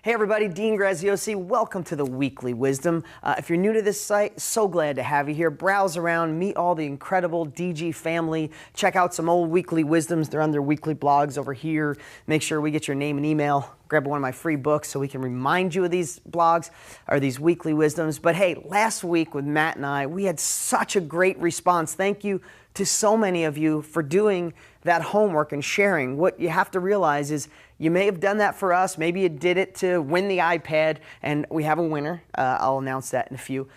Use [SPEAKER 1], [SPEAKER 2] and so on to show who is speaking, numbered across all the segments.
[SPEAKER 1] Hey everybody, Dean Graziosi. Welcome to the Weekly Wisdom. If you're new to this site, so glad to have you here. Browse around, meet all the incredible DG family. Check out some old Weekly Wisdoms. They're on their weekly blogs over here. Make sure we get your name and email. Grab one of my free books so we can remind you of these blogs or these Weekly Wisdoms. But hey, last week with Matt and I, we had such a great response. Thank you to so many of you for doing that homework and sharing. What you have to realize is you may have done that for us. Maybe you did it to win the iPad, and we have a winner. I'll announce that in a few.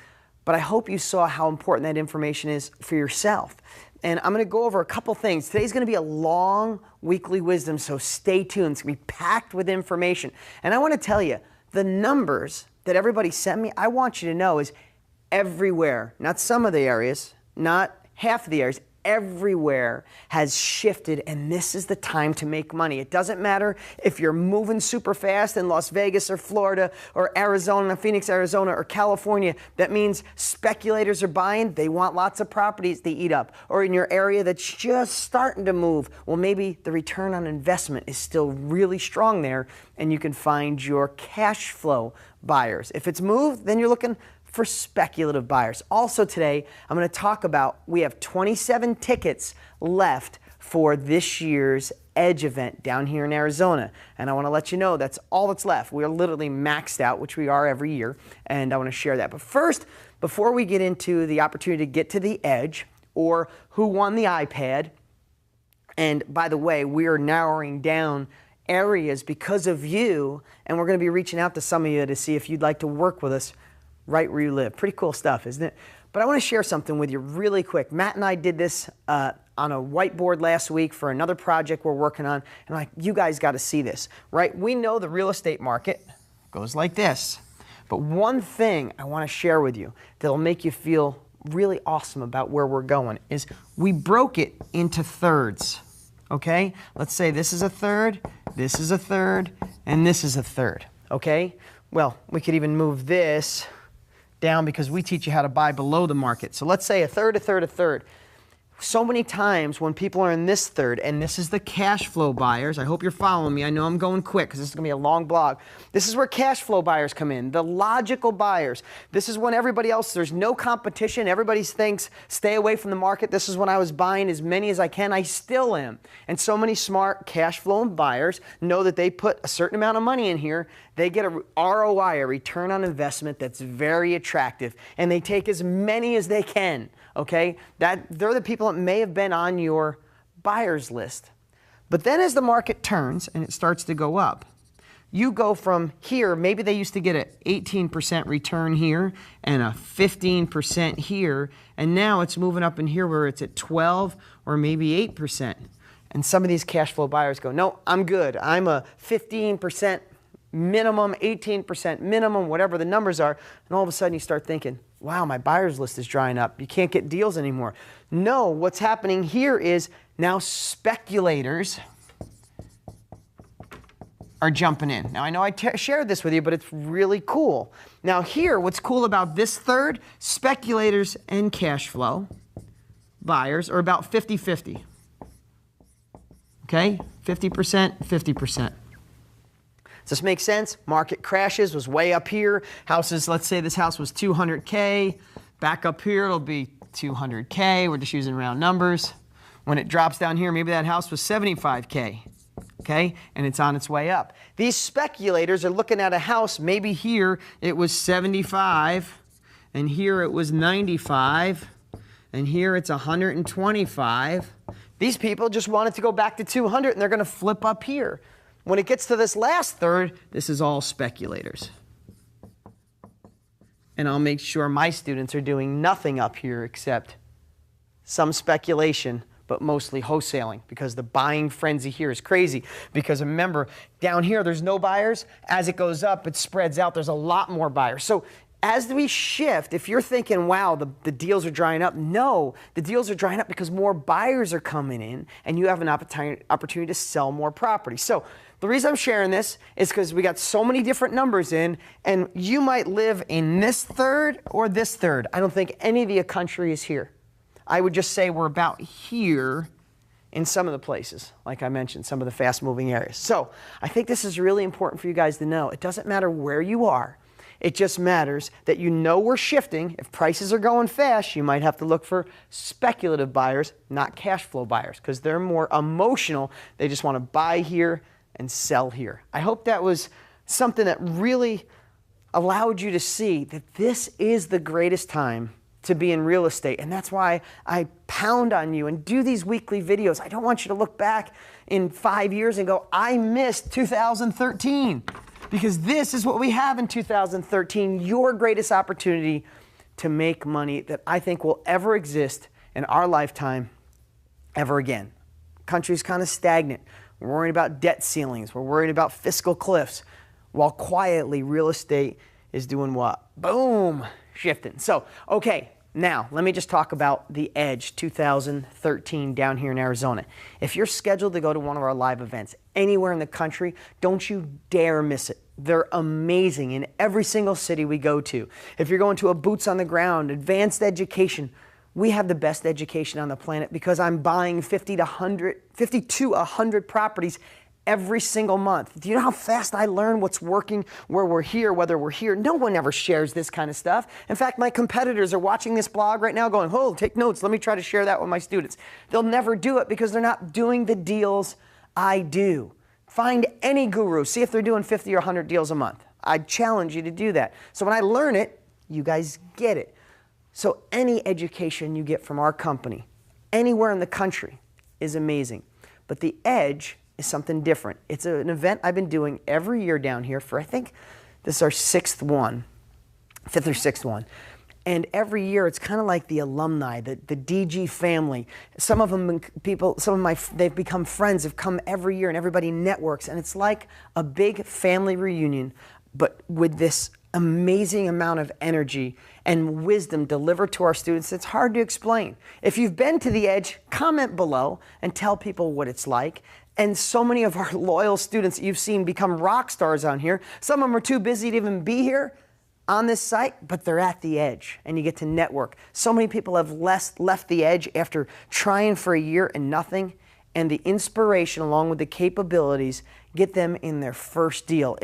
[SPEAKER 1] But I hope you saw how important that information is for yourself. And I'm going to go over a couple things. Today's going to be a long Weekly Wisdom, so stay tuned. It's going to be packed with information. And I want to tell you, the numbers that everybody sent me, I want you to know is everywhere, not some of the areas, not half of the areas, everywhere has shifted, and this is the time to make money. It doesn't matter if you're moving super fast in Las Vegas or Florida or Arizona, Phoenix, Arizona or California. That means speculators are buying. They want lots of properties to eat up. Or in your area that's just starting to move, well, maybe the return on investment is still really strong there, and you can find your cash flow buyers. If it's moved, then you're looking for speculative buyers. Also today, I'm going to talk about, we have 27 tickets left for this year's Edge event down here in Arizona. And I want to let you know that's all that's left. We are literally maxed out, which we are every year, and I want to share that. But first, before we get into the opportunity to get to the Edge or who won the iPad, and by the way, we are narrowing down areas because of you, and we're going to be reaching out to some of you to see if you'd like to work with us right where you live. Pretty cool stuff, isn't it? But I want to share something with you really quick. Matt and I did this on a whiteboard last week for another project we're working on, and like, you guys got to see this, right? We know the real estate market goes like this, but one thing I want to share with you that'll make you feel really awesome about where we're going is we broke it into thirds, okay? Let's say this is a third, this is a third, and this is a third, okay? Well, we could even move this down because we teach you how to buy below the market. So let's say a third, a third, a third. So many times when people are in this third, and this is the cash flow buyers, I hope you're following me. I know I'm going quick because this is going to be a long blog. This is where cash flow buyers come in, the logical buyers. This is when everybody else, there's no competition. Everybody thinks, stay away from the market. This is when I was buying as many as I can. I still am. And so many smart cash flow buyers know that they put a certain amount of money in here. They get a ROI, a return on investment that's very attractive. And they take as many as they can. Okay, they're the people that may have been on your buyers list. But then as the market turns and it starts to go up, you go from here, maybe they used to get an 18% return here and a 15% here, and now it's moving up in here where it's at 12 or maybe 8%. And some of these cash flow buyers go, no, I'm good. I'm a 15% minimum, 18% minimum, whatever the numbers are. And all of a sudden you start thinking, wow, my buyer's list is drying up. You can't get deals anymore. No, what's happening here is now speculators are jumping in. Now, I know I shared this with you, but it's really cool. Now here, what's cool about this third, speculators and cash flow buyers are about 50-50. Okay, 50%, 50%. Does this make sense? Market crashes, was way up here. Houses, let's say this house was 200K. Back up here, it'll be 200K. We're just using round numbers. When it drops down here, maybe that house was 75K. Okay, and it's on its way up. These speculators are looking at a house, maybe here it was 75, and here it was 95, and here it's 125. These people just want it to go back to 200, and they're going to flip up here. When it gets to this last third, this is all speculators. And I'll make sure my students are doing nothing up here except some speculation, but mostly wholesaling, because the buying frenzy here is crazy. Because remember, down here, there's no buyers. As it goes up, it spreads out. There's a lot more buyers. So as we shift, if you're thinking, wow, the deals are drying up, no, the deals are drying up because more buyers are coming in and you have an opportunity to sell more property. So the reason I'm sharing this is because we got so many different numbers in, and you might live in this third or this third. I don't think any of the country is here. I would just say we're about here in some of the places, like I mentioned, some of the fast-moving areas. So I think this is really important for you guys to know. It doesn't matter where you are. It just matters that you know we're shifting. If prices are going fast, you might have to look for speculative buyers, not cash flow buyers, because they're more emotional. They just want to buy here and sell here. I hope that was something that really allowed you to see that this is the greatest time to be in real estate. And that's why I pound on you and do these weekly videos. I don't want you to look back in 5 years and go, I missed 2013. Because this is what we have in 2013, your greatest opportunity to make money that I think will ever exist in our lifetime ever again. Country's kind of stagnant. We're worried about debt ceilings. We're worried about fiscal cliffs. While quietly, real estate is doing what? Boom, shifting. So, okay, now let me just talk about the Edge 2013 down here in Arizona. If you're scheduled to go to one of our live events anywhere in the country, don't you dare miss it. They're amazing in every single city we go to. If you're going to a boots on the ground, advanced education, we have the best education on the planet because I'm buying 50 to 100 properties every single month. Do you know how fast I learn what's working, where we're here, whether we're here? No one ever shares this kind of stuff. In fact, my competitors are watching this blog right now going, oh, take notes. Let me try to share that with my students. They'll never do it because they're not doing the deals I do. Find any guru. See if they're doing 50 or 100 deals a month. I challenge you to do that. So when I learn it, you guys get it. So any education you get from our company, anywhere in the country, is amazing. But the Edge is something different. It's an event I've been doing every year down here for, I think this is our fifth or sixth one. And every year it's kind of like the alumni, the DG family. Some of them people, they've become friends, have come every year and everybody networks. And it's like a big family reunion, but with this amazing amount of energy and wisdom delivered to our students. It's hard to explain. If you've been to the Edge, comment below and tell people what it's like. And so many of our loyal students that you've seen become rock stars on here. Some of them are too busy to even be here on this site, but they're at the Edge and you get to network. So many people have left the Edge after trying for a year and nothing, and the inspiration along with the capabilities get them in their first deal.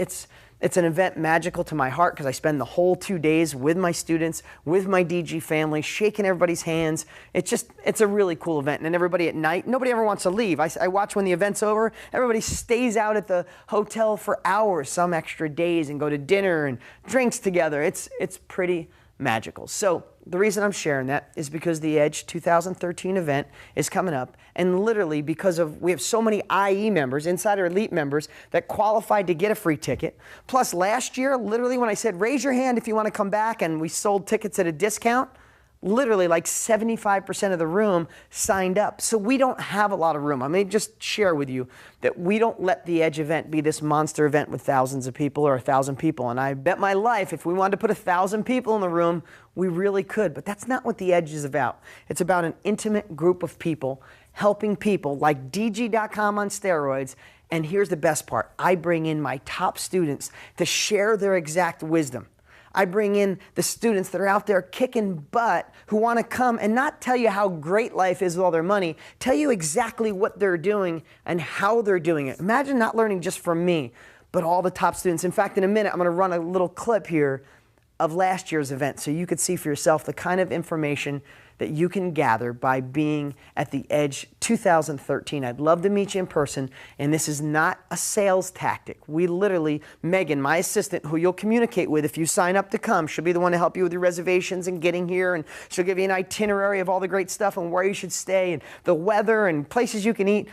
[SPEAKER 1] It's an event magical to my heart because I spend the whole 2 days with my students, with my DG family, shaking everybody's hands. It's a really cool event. And then everybody at night, nobody ever wants to leave. I watch when the event's over, everybody stays out at the hotel for hours, some extra days, and go to dinner and drinks together. It's pretty magical. So the reason I'm sharing that is because the Edge 2013 event is coming up, and literally because we have so many IE members, Insider Elite members, that qualified to get a free ticket. Plus last year, literally when I said, raise your hand if you want to come back, and we sold tickets at a discount, literally like 75% of the room signed up. So we don't have a lot of room. I may just share with you that we don't let the Edge event be this monster event with thousands of people or 1,000 people. And I bet my life, if we wanted to put 1,000 people in the room, we really could. But that's not what the Edge is about. It's about an intimate group of people helping people like DG.com on steroids. And here's the best part. I bring in my top students to share their exact wisdom. I bring in the students that are out there kicking butt who want to come and not tell you how great life is with all their money, tell you exactly what they're doing and how they're doing it. Imagine not learning just from me, but all the top students. In fact, in a minute, I'm going to run a little clip here of last year's event so you could see for yourself the kind of information that you can gather by being at the Edge 2013. I'd love to meet you in person, and this is not a sales tactic. We literally, Megan, my assistant, who you'll communicate with if you sign up to come, she'll be the one to help you with your reservations and getting here, and she'll give you an itinerary of all the great stuff and where you should stay and the weather and places you can eat.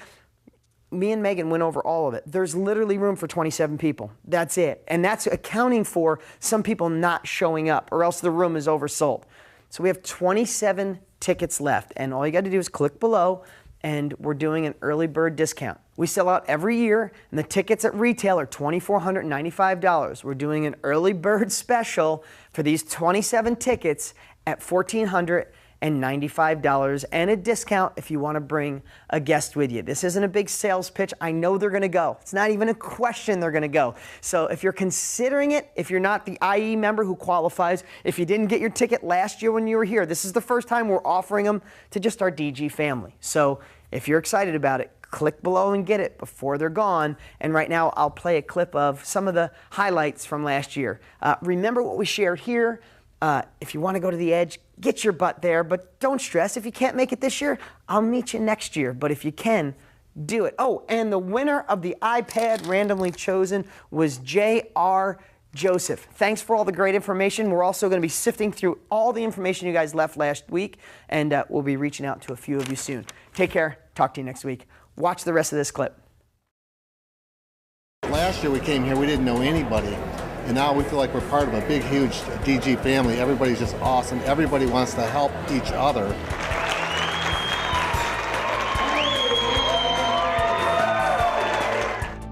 [SPEAKER 1] Me and Megan went over all of it. There's literally room for 27 people. That's it. And that's accounting for some people not showing up, or else the room is oversold. So we have 27 tickets left, and all you got to do is click below, and we're doing an early bird discount. We sell out every year, and the tickets at retail are $2,495. We're doing an early bird special for these 27 tickets at $1,495 and a discount if you want to bring a guest with you. This isn't a big sales pitch. I know they're going to go. It's not even a question they're going to go. So if you're considering it, if you're not the IE member who qualifies, if you didn't get your ticket last year when you were here, this is the first time we're offering them to just our DG family. So If you're excited about it, click below and get it before they're gone. And right now, I'll play a clip of some of the highlights from last year. Remember what we shared here? If you want to go to the Edge, get your butt there, but don't stress. If you can't make it this year, I'll meet you next year. But if you can, do it. Oh, and the winner of the iPad randomly chosen was J.R. Joseph. Thanks for all the great information. We're also going to be sifting through all the information you guys left last week, and we'll be reaching out to a few of you soon. Take care. Talk to you next week. Watch the rest of this clip.
[SPEAKER 2] Last year we came here, we didn't know anybody, and now we feel like we're part of a big, huge DG family. Everybody's just awesome. Everybody wants to help each other.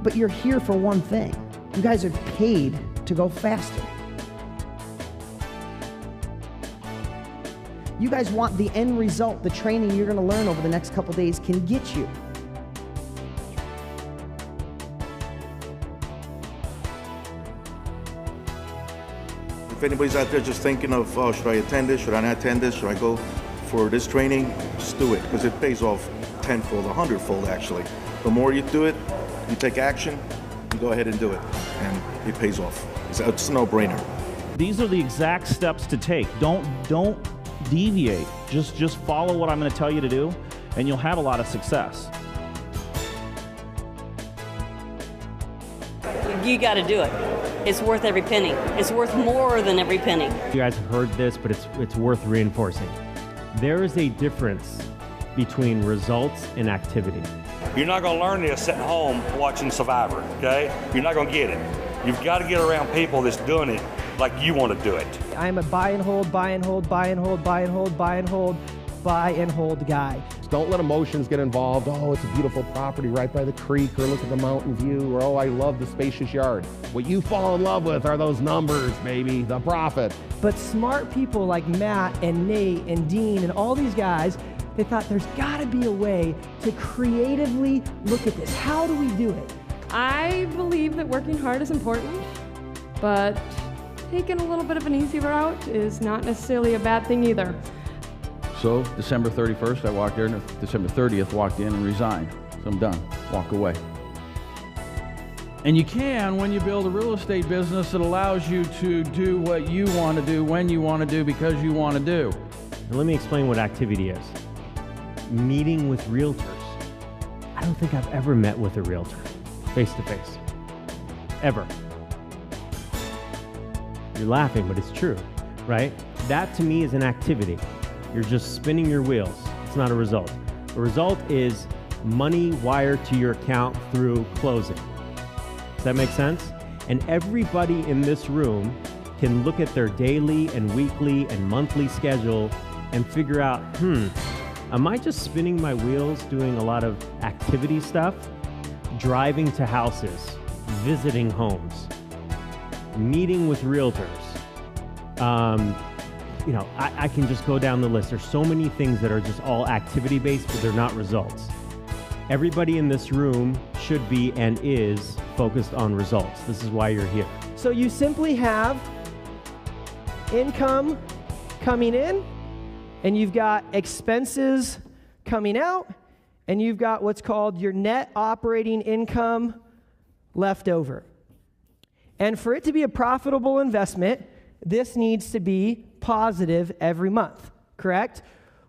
[SPEAKER 3] But you're here for one thing. You guys are paid to go faster. You guys want the end result, the training you're going to learn over the next couple days can get you.
[SPEAKER 4] If anybody's out there just thinking of, oh, should I attend this? Should I not attend this? Should I go for this training? Just do it, because it pays off tenfold, 100-fold actually. The more you do it, you take action, you go ahead and do it, and it pays off. It's a no-brainer.
[SPEAKER 5] These are the exact steps to take. Don't deviate. Just follow what I'm going to tell you to do, and you'll have a lot of success.
[SPEAKER 6] You got to do it. It's worth every penny. It's worth more than every penny.
[SPEAKER 7] You guys have heard this, but it's worth reinforcing. There is a difference between results and activity.
[SPEAKER 8] You're not going to learn this sitting home watching Survivor, okay? You're not going to get it. You've got to get around people that's doing it like you want to do it.
[SPEAKER 3] I'm a buy and hold, buy and hold, buy and hold, buy and hold, buy and hold, buy and hold guy.
[SPEAKER 9] Don't let emotions get involved. Oh, it's a beautiful property right by the creek, or look at the mountain view, or oh, I love the spacious yard. What you fall in love with are those numbers, baby, the profit.
[SPEAKER 3] But smart people like Matt and Nate and Dean and all these guys, they thought there's got to be a way to creatively look at this. How do we do it?
[SPEAKER 10] I believe that working hard is important, but taking a little bit of an easy route is not necessarily a bad thing either.
[SPEAKER 11] So December 31st, I walked there, and December 30th, walked in and resigned. So I'm done. Walk away. And you can when you build a real estate business that allows you to do what you want to do, when you want to do, because you want to do.
[SPEAKER 7] And let me explain what activity is. Meeting with realtors. I don't think I've ever met with a realtor face to face. Ever. You're laughing, but it's true, right? That to me is an activity. You're just spinning your wheels. It's not a result. The result is money wired to your account through closing. Does that make sense? And everybody in this room can look at their daily and weekly and monthly schedule and figure out, am I just spinning my wheels doing a lot of activity stuff? Driving to houses, visiting homes, meeting with realtors. You know, I can just go down the list. There's so many things that are just all activity-based, but they're not results. Everybody in this room should be and is focused on results. This is why you're here.
[SPEAKER 3] So you simply have income coming in, and you've got expenses coming out, and you've got what's called your net operating income left over. And for it to be a profitable investment, this needs to be positive every month, correct?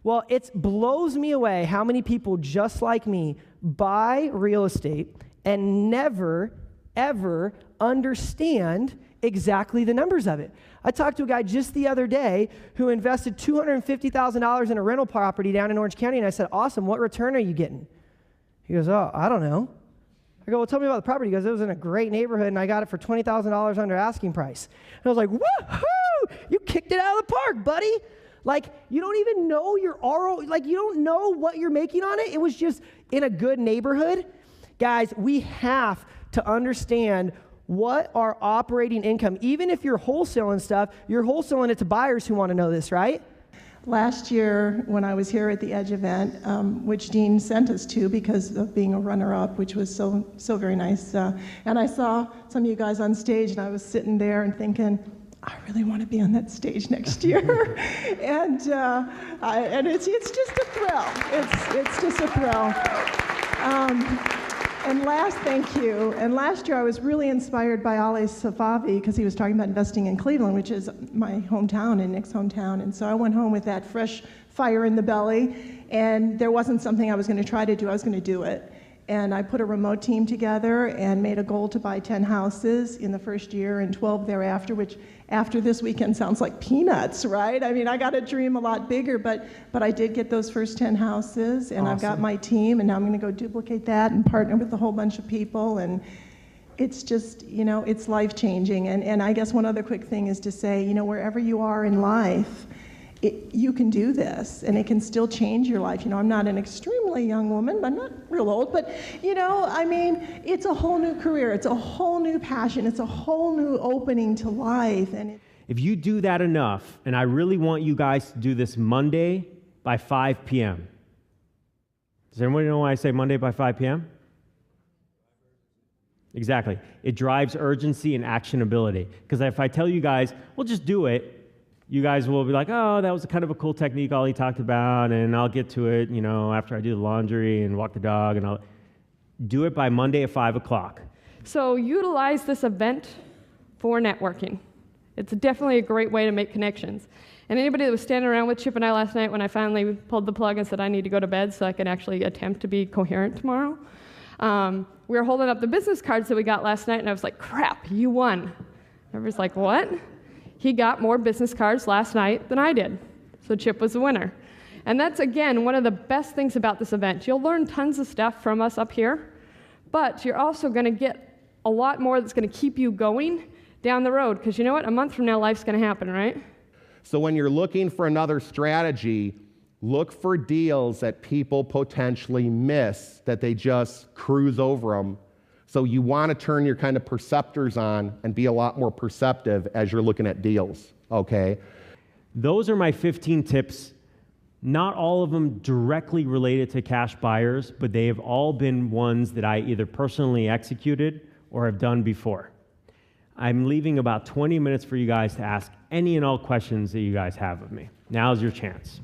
[SPEAKER 3] Well, it blows me away how many people just like me buy real estate and never, ever understand exactly the numbers of it. I talked to a guy just the other day who invested $250,000 in a rental property down in Orange County, and I said, awesome, what return are you getting? He goes, oh, I don't know. I go, well, tell me about the property. He goes, it was in a great neighborhood, and I got it for $20,000 under asking price. And I was like, woohoo! You kicked it out of the park, buddy. Like, you don't even know your RO, like, you don't know what you're making on it. It was just in a good neighborhood. Guys, we have to understand what our operating income, even if you're wholesaling stuff, you're wholesaling it to buyers who want to know this, right?
[SPEAKER 12] Last year, when I was here at the Edge event, which Dean sent us to because of being a runner-up, which was so very nice, and I saw some of you guys on stage, and I was sitting there and thinking, I really want to be on that stage next year. and it's just a thrill. It's just a thrill. Thank you. And last year I was really inspired by Ali Safavi because he was talking about investing in Cleveland, which is my hometown and Nick's hometown. And so I went home with that fresh fire in the belly, and there wasn't something I was going to try to do. I was going to do it. And I put a remote team together and made a goal to buy 10 houses in the first year and 12 thereafter, which after this weekend sounds like peanuts, right? I mean, I got to dream a lot bigger, but I did get those first 10 houses, and awesome. I've got my team, and now I'm going to go duplicate that and partner with a whole bunch of people, and it's just, it's life-changing. And I guess one other quick thing is to say, wherever you are in life, you can do this, and it can still change your life. I'm not an extremely young woman, but I'm not real old, but, it's a whole new career. It's a whole new passion. It's a whole new opening to life. And
[SPEAKER 7] if you do that enough, and I really want you guys to do this Monday by 5 p.m. Does everybody know why I say Monday by 5 p.m.? Exactly. It drives urgency and actionability. Because if I tell you guys, well, just do it, you guys will be like, oh, that was kind of a cool technique Ollie talked about, and I'll get to it, after I do the laundry and walk the dog, and I'll do it by Monday at 5 o'clock.
[SPEAKER 10] So utilize this event for networking. It's definitely a great way to make connections. And anybody that was standing around with Chip and I last night when I finally pulled the plug and said I need to go to bed so I can actually attempt to be coherent tomorrow, we were holding up the business cards that we got last night, and I was like, crap, you won. Everybody's like, what? He got more business cards last night than I did. So Chip was the winner. And that's, again, one of the best things about this event. You'll learn tons of stuff from us up here, but you're also going to get a lot more that's going to keep you going down the road. Because you know what? A month from now, life's going to happen, right?
[SPEAKER 9] So when you're looking for another strategy, look for deals that people potentially miss, that they just cruise over them. So you want to turn your kind of perceptors on and be a lot more perceptive as you're looking at deals, okay?
[SPEAKER 7] Those are my 15 tips. Not all of them directly related to cash buyers, but they have all been ones that I either personally executed or have done before. I'm leaving about 20 minutes for you guys to ask any and all questions that you guys have of me. Now's your chance.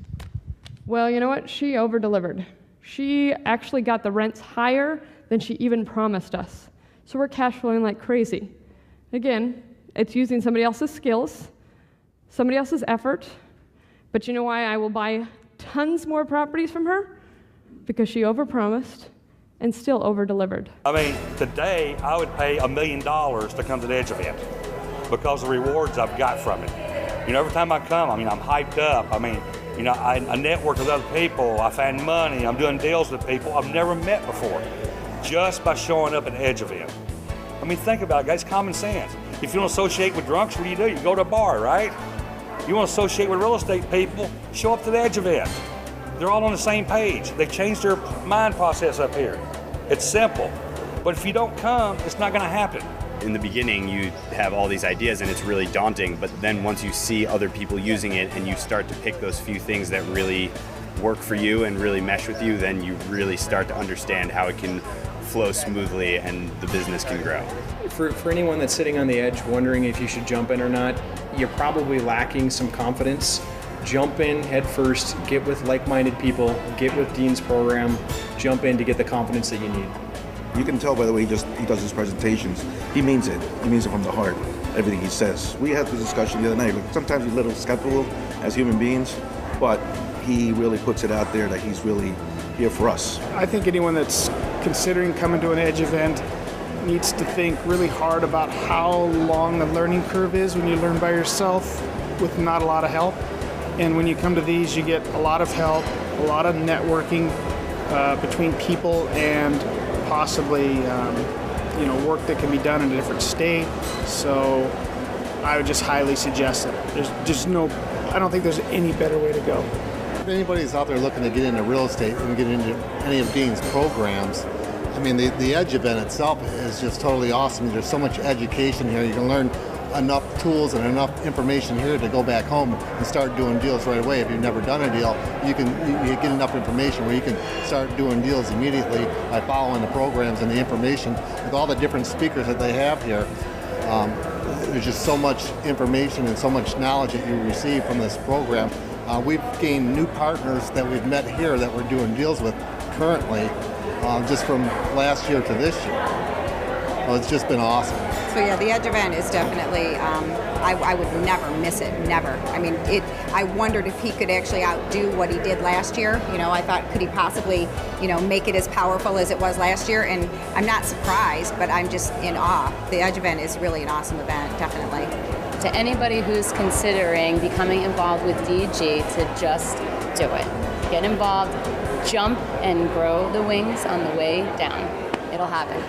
[SPEAKER 10] Well, you know what? She over-delivered. She actually got the rents higher than she even promised us. So we're cash flowing like crazy. Again, it's using somebody else's skills, somebody else's effort, but you know why I will buy tons more properties from her? Because she overpromised and still over-delivered.
[SPEAKER 8] I mean, today I would pay $1 million to come to the Edge event because of the rewards I've got from it. Every time I come, I'm hyped up. I network with other people. I find money. I'm doing deals with people I've never met before, just by showing up at the Edge event. Think about it, guys. Common sense. If you want to associate with drunks, what do? You go to a bar, right? You want to associate with real estate people, show up to the Edge event. They're all on the same page. They changed their mind process up here. It's simple. But if you don't come, it's not going to happen.
[SPEAKER 13] In the beginning, you have all these ideas and it's really daunting, but then once you see other people using it and you start to pick those few things that really work for you and really mesh with you, then you really start to understand how it can flow smoothly and the business can grow.
[SPEAKER 14] For anyone that's sitting on the edge wondering if you should jump in or not, you're probably lacking some confidence. Jump in head first, get with like-minded people, get with Dean's program, jump in to get the confidence that you need.
[SPEAKER 4] You can tell by the way he does his presentations. He means it. He means it from the heart, everything he says. We had the discussion the other night. Sometimes we're a little skeptical as human beings, but he really puts it out there that he's really here for us.
[SPEAKER 15] I think anyone that's considering coming to an Edge event needs to think really hard about how long the learning curve is when you learn by yourself with not a lot of help. And when you come to these, you get a lot of help, a lot of networking between people, and possibly work that can be done in a different state. So I would just highly suggest it. I don't think there's any better way to go.
[SPEAKER 2] If anybody's out there looking to get into real estate and get into any of Dean's programs, the Edge event itself is just totally awesome. There's so much education here. You can learn enough tools and enough information here to go back home and start doing deals right away. If you've never done a deal, you get enough information where you can start doing deals immediately by following the programs and the information with all the different speakers that they have here. there's just so much information and so much knowledge that you receive from this program. We've gained new partners that we've met here that we're doing deals with currently, just from last year to this year. Well, it's just been awesome.
[SPEAKER 16] So yeah, the Edge event is definitely, I would never miss it, never. I mean, I wondered if he could actually outdo what he did last year. You know, I thought, could he possibly, you know, make it as powerful as it was last year? And I'm not surprised, but I'm just in awe. The Edge event is really an awesome event, definitely.
[SPEAKER 17] To anybody who's considering becoming involved with DG, to just do it. Get involved, jump, and grow the wings on the way down. It'll happen.